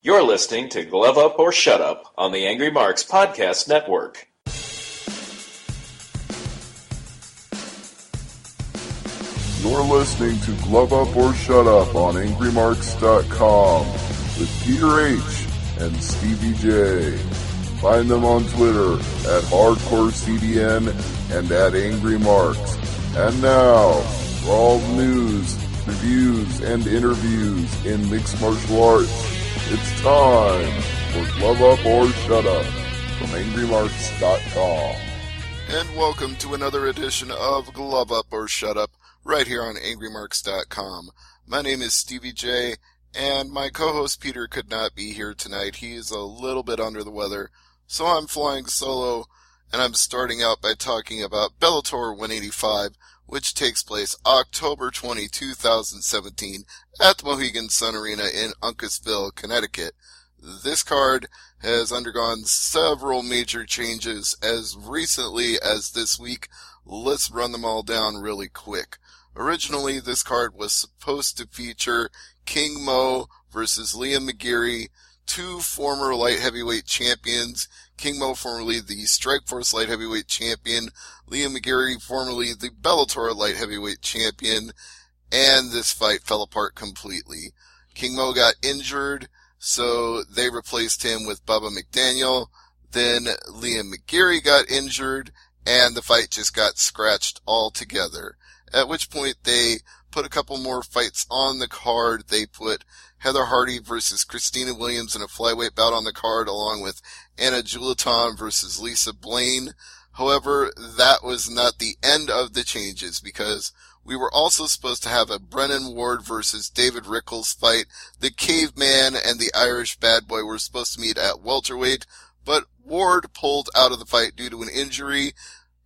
You're listening to Glove Up or Shut Up on the Angry Marks Podcast Network. You're listening to Glove Up or Shut Up on AngryMarks.com with Peter H. and Stevie J. Find them on Twitter at HardcoreCDN and at AngryMarks. And now, for all the news, reviews, and interviews in mixed martial arts, it's time for Glove Up or Shut Up from AngryMarks.com. And welcome to another edition of Glove Up or Shut Up right here on AngryMarks.com. My name is Stevie J, and my co-host Peter could not be here tonight. He is a little bit under the weather, so I'm flying solo, and I'm starting out by talking about Bellator 185, which takes place October 20, 2017 at the Mohegan Sun Arena in Uncasville, Connecticut. This card has undergone several major changes as recently as this week. Let's run them all down really quick. Originally, this card was supposed to feature King Mo versus Liam McGeary, two former light heavyweight champions. King Mo, formerly the Strikeforce light heavyweight champion. Liam McGeary, formerly the Bellator light heavyweight champion. And this fight fell apart completely. King Mo got injured, so they replaced him with Bubba McDaniel. Then Liam McGeary got injured, and the fight just got scratched altogether. At which point they put a couple more fights on the card. They put Heather Hardy versus Christina Williams in a flyweight bout on the card, along with Anna Juliton versus Lisa Blaine. However, that was not the end of the changes, because we were also supposed to have a Brennan Ward versus David Rickles fight. The Caveman and the Irish Bad Boy were supposed to meet at welterweight, but Ward pulled out of the fight due to an injury,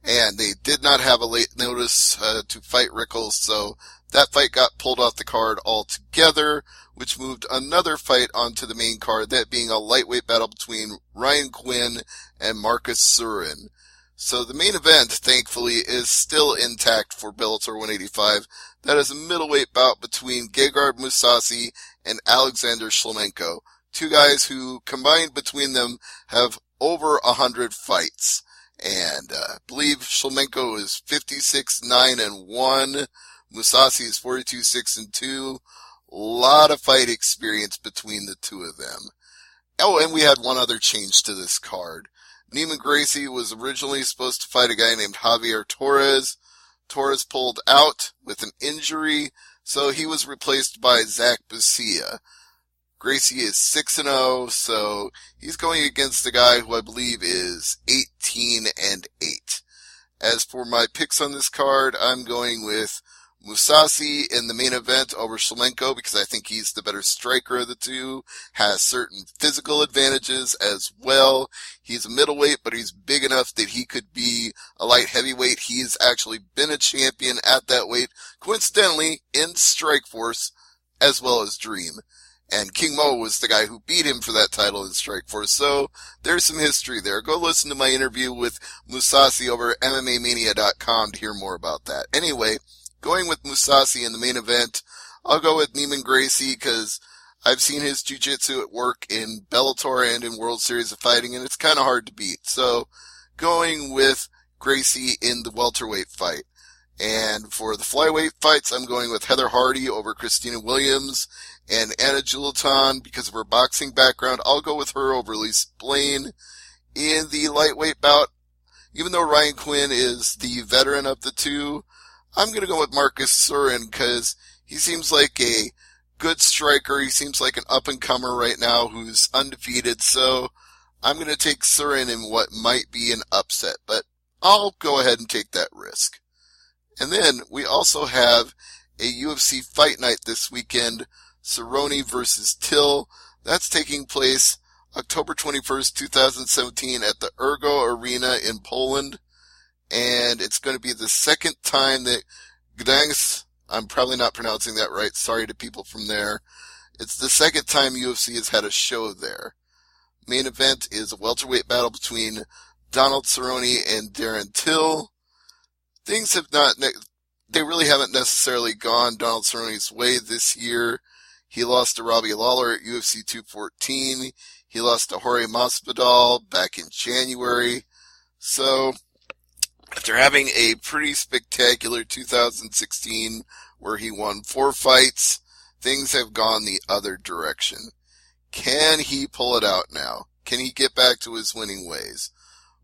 and they did not have a late notice to fight Rickles, so that fight got pulled off the card altogether, which moved another fight onto the main card, that being a lightweight battle between Ryan Quinn and Marcus Cerrone. So the main event, thankfully, is still intact for Bellator 185. That is a middleweight bout between Gegard Mousasi and Alexander Shlemenko, two guys who, combined between them, have over 100 fights. And I believe Shlemenko is 56-9-1. Mousasi is 42-6-2. A lot of fight experience between the two of them. Oh, and we had one other change to this card. Neiman Gracie was originally supposed to fight a guy named Javier Torres. Torres pulled out with an injury, so he was replaced by Zach Busia. Gracie is 6-0, so he's going against a guy who I believe is 18-8. As for my picks on this card, I'm going with Mousasi in the main event over Shlemenko because I think he's the better striker of the two, has certain physical advantages as well. He's a middleweight, but he's big enough that he could be a light heavyweight. He's actually been a champion at that weight, coincidentally, in Strikeforce as well as Dream. And King Mo was the guy who beat him for that title in Strikeforce, so there's some history there. Go listen to my interview with Mousasi over at MMAmania.com to hear more about that. Anyway, going with Mousasi in the main event, I'll go with Neiman Gracie because I've seen his jiu-jitsu at work in Bellator and in World Series of Fighting, and it's kind of hard to beat. So, going with Gracie in the welterweight fight. And for the flyweight fights, I'm going with Heather Hardy over Christina Williams and Anna Juliton because of her boxing background. I'll go with her over Lisa Blaine. In the lightweight bout, even though Ryan Quinn is the veteran of the two, I'm going to go with Marcus Cerrone because he seems like a good striker. He seems like an up-and-comer right now who's undefeated. So I'm going to take Cerrone in what might be an upset, but I'll go ahead and take that risk. And then we also have a UFC fight night this weekend, Cerrone versus Till. That's taking place October 21st, 2017 at the Ergo Arena in Poland. And it's going to be the second time that Gdańsk, I'm probably not pronouncing that right, sorry to people from there. It's the second time UFC has had a show there. Main event is a welterweight battle between Donald Cerrone and Darren Till. Things have not, they really haven't necessarily gone Donald Cerrone's way this year. He lost to Robbie Lawler at UFC 214. He lost to Jorge Masvidal back in January. So, after having a pretty spectacular 2016 where he won 4 fights, things have gone the other direction. Can he pull it out now? Can he get back to his winning ways?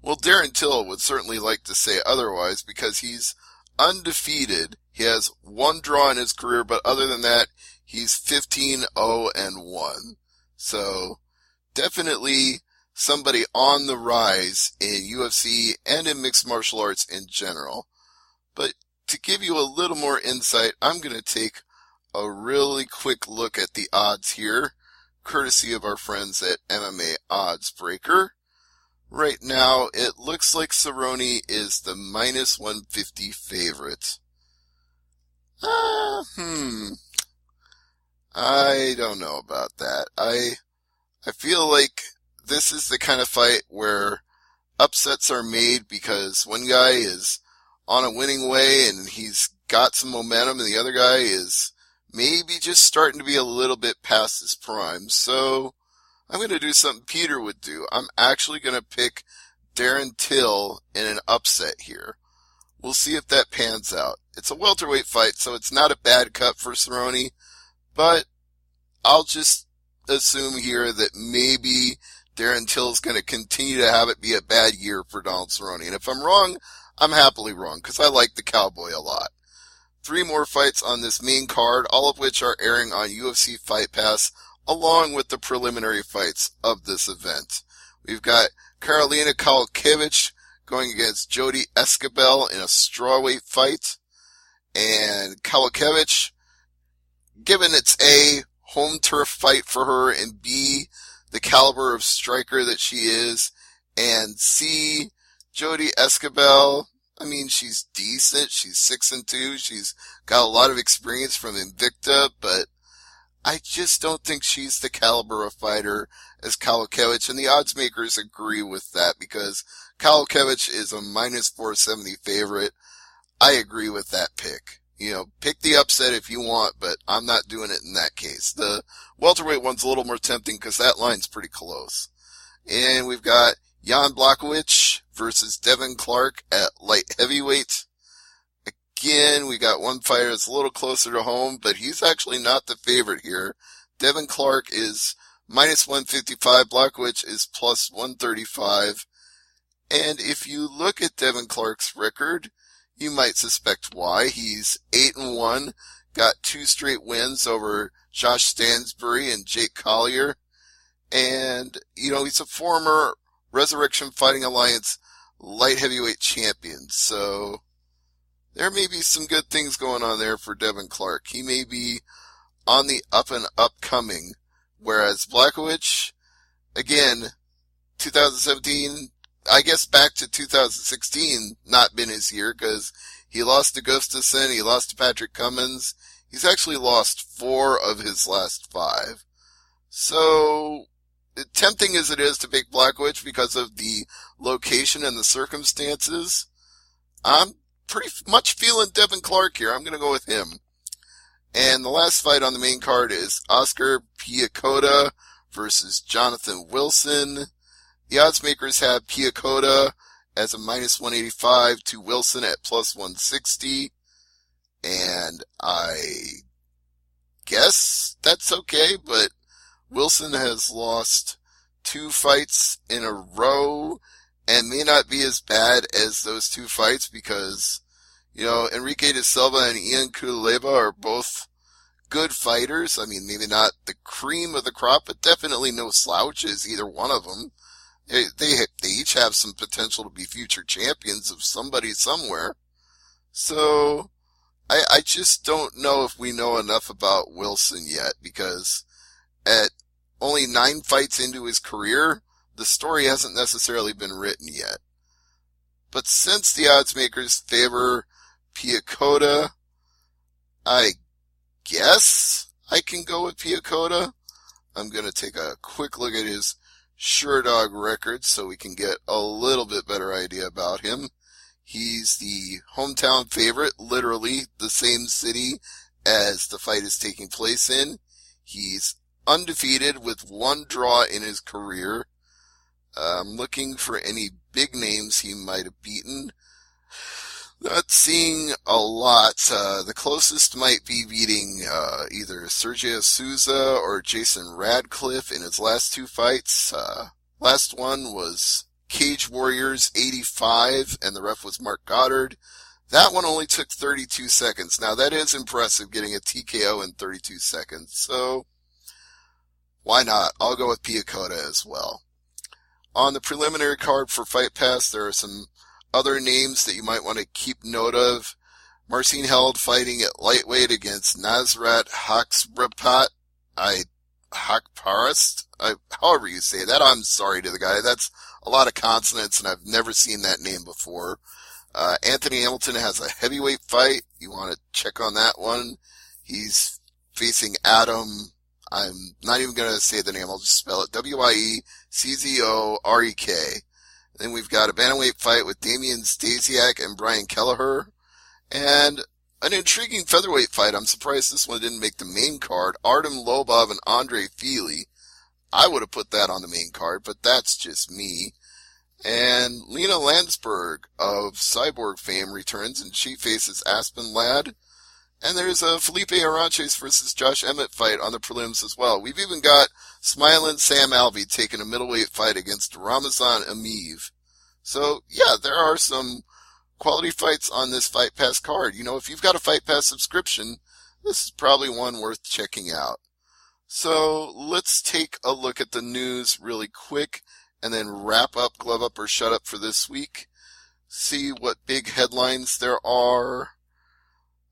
Well, Darren Till would certainly like to say otherwise because he's undefeated. He has 1 draw in his career, but other than that, he's 15-0-1. So, definitely somebody on the rise in UFC and in mixed martial arts in general. But to give you a little more insight, I'm going to take a really quick look at the odds here, courtesy of our friends at MMA Odds Breaker. Right now, it looks like Cerrone is the minus 150 favorite. I don't know about that. I feel like this is the kind of fight where upsets are made because one guy is on a winning way and he's got some momentum and the other guy is maybe just starting to be a little bit past his prime. So I'm going to do something Peter would do. I'm actually going to pick Darren Till in an upset here. We'll see if that pans out. It's a welterweight fight, so it's not a bad cut for Cerrone, but I'll just assume here that maybe Darren Till's going to continue to have it be a bad year for Donald Cerrone. And if I'm wrong, I'm happily wrong, because I like the Cowboy a lot. 3 more fights on this main card, all of which are airing on UFC Fight Pass, along with the preliminary fights of this event. We've got Karolina Kowalkiewicz going against Jodie Esquibel in a strawweight fight. And Kowalkiewicz, given it's A, home turf fight for her, and B, the caliber of striker that she is, and C, Jodie Esquibel, I mean, she's decent. She's 6-2. She's got a lot of experience from Invicta, but I just don't think she's the caliber of fighter as Kowalkiewicz, and the odds makers agree with that because Kowalkiewicz is a minus 470 favorite. I agree with that pick. You know, pick the upset if you want, but I'm not doing it in that case. The welterweight one's a little more tempting because that line's pretty close. And we've got Jan Blachowicz versus Devin Clark at light heavyweight. Again, we got one fighter that's a little closer to home, but he's actually not the favorite here. Devin Clark is minus 155. Blachowicz is plus 135. And if you look at Devin Clark's record, you might suspect why. He's 8-1, got 2 straight wins over Josh Stansbury and Jake Collier. And, you know, he's a former Resurrection Fighting Alliance light heavyweight champion. So there may be some good things going on there for Devin Clark. He may be on the up and upcoming. Whereas Blachowicz, again, 2017, I guess back to 2016, not been his year because he lost to Gustafsson, he lost to Patrick Cummins. He's actually lost 4 of his last 5. So, tempting as it is to pick Blachowicz because of the location and the circumstances, I'm pretty much feeling Devin Clark here. I'm going to go with him. And the last fight on the main card is Oscar Piechota versus Jonathan Wilson. The odds makers have Piechota as a minus 185 to Wilson at plus 160. And I guess that's okay, but Wilson has lost 2 fights in a row and may not be as bad as those 2 fights because, you know, Enrique de Silva and Ian Kuleva are both good fighters. I mean, maybe not the cream of the crop, but definitely no slouches, either one of them. They each have some potential to be future champions of somebody somewhere. So, I just don't know if we know enough about Wilson yet, because at only 9 fights into his career, the story hasn't necessarily been written yet. But since the odds makers favor Piechota, I guess I can go with Piechota. I'm going to take a quick look at his SureDog record so we can get a little bit better idea about him. He's the hometown favorite, literally the same city as the fight is taking place in. He's undefeated with one draw in his career. I'm looking for any big names he might have beaten. Not seeing a lot. The closest might be beating either Sergio Souza or Jason Radcliffe in his last two fights. Last one was Cage Warriors 85, and the ref was Mark Goddard. That one only took 32 seconds. Now, that is impressive, getting a TKO in 32 seconds. So, why not? I'll go with Piacotta as well. On the preliminary card for Fight Pass, there are some other names that you might want to keep note of. Marcin Held fighting at lightweight against Nasrat Hakparast. However you say that. I'm sorry to the guy. That's a lot of consonants, and I've never seen that name before. Anthony Hamilton has a heavyweight fight. You want to check on that one. He's facing Adam. I'm not even going to say the name. I'll just spell it. Wieczorek. Then we've got a bantamweight fight with Damian Stasiak and Brian Kelleher. And an intriguing featherweight fight. I'm surprised this one didn't make the main card. Artem Lobov and Andre Fili. I would have put that on the main card, but that's just me. And Lena Landsberg of Cyborg fame returns, and she faces Aspen Ladd. And there's a Felipe Aranches versus Josh Emmett fight on the prelims as well. We've even got Smilin' Sam Alvey taking a middleweight fight against Ramazan Amiv. So, yeah, there are some quality fights on this Fight Pass card. You know, if you've got a Fight Pass subscription, this is probably one worth checking out. So, let's take a look at the news really quick and then wrap up Glove Up or Shut Up for this week. See what big headlines there are.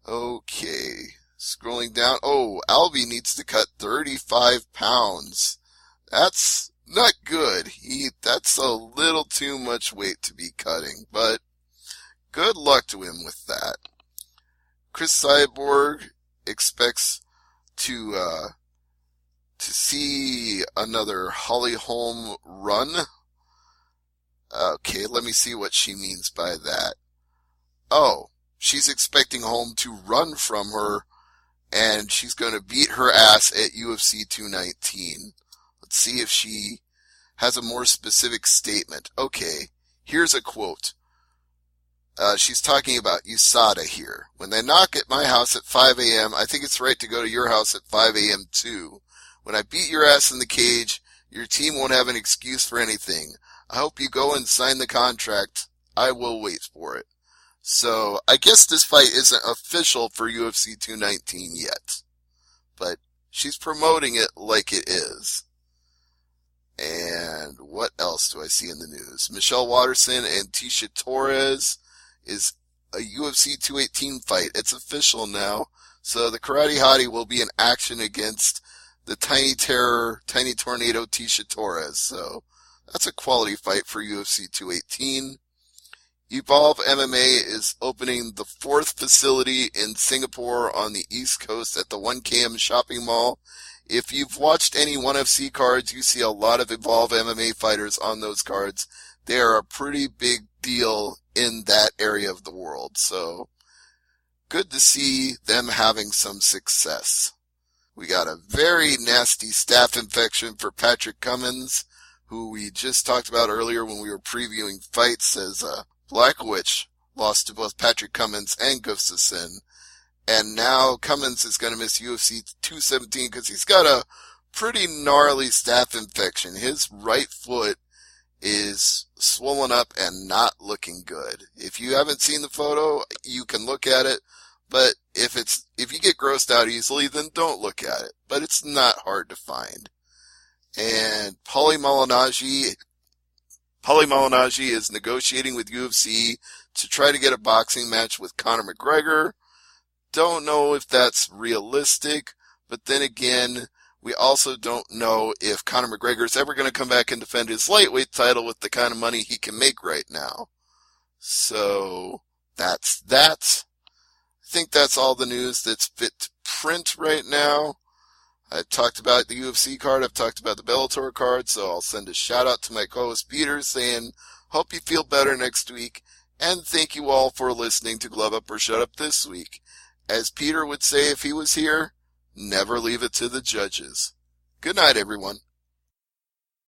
Okay, scrolling down. Oh, Alvey needs to cut 35 pounds. That's not good. That's a little too much weight to be cutting, but good luck to him with that. Chris Cyborg expects to see another Holly Holm run. Okay, let me see what she means by that. Oh, she's expecting Holm to run from her, and she's going to beat her ass at UFC 219. Let's see if she has a more specific statement. Okay, here's a quote. She's talking about USADA here. When they knock at my house at 5 a.m., I think it's right to go to your house at 5 a.m. too. When I beat your ass in the cage, your team won't have an excuse for anything. I hope you go and sign the contract. I will wait for it. So, I guess this fight isn't official for UFC 219 yet. But she's promoting it like it is. And what else do I see in the news? Michelle Waterson and Tisha Torres is a UFC 218 fight. It's official now. So the Karate Hottie will be in action against the Tiny Terror, Tiny Tornado Tisha Torres. So that's a quality fight for UFC 218. Evolve MMA is opening the 4th facility in Singapore on the East Coast at the 1KM shopping mall. If you've watched any 1FC cards, you see a lot of Evolve MMA fighters on those cards. They are a pretty big deal in that area of the world. So, good to see them having some success. We got a very nasty staph infection for Patrick Cummins, who we just talked about earlier when we were previewing fights, as Black Witch lost to both Patrick Cummins and Gustafsson. And now Cummins is going to miss UFC 217 because he's got a pretty gnarly staph infection. His right foot is swollen up and not looking good. If you haven't seen the photo, you can look at it. But if you get grossed out easily, then don't look at it. But it's not hard to find. And Paulie Malignaggi is negotiating with UFC to try to get a boxing match with Conor McGregor. Don't know if that's realistic, but then again, we also don't know if Conor McGregor is ever going to come back and defend his lightweight title with the kind of money he can make right now. So, that's that. I think that's all the news that's fit to print right now. I've talked about the UFC card, I've talked about the Bellator card, so I'll send a shout out to my co-host Peter saying, hope you feel better next week, and thank you all for listening to Glove Up or Shut Up this week. As Peter would say if he was here, Never leave it to the judges. Good night, everyone.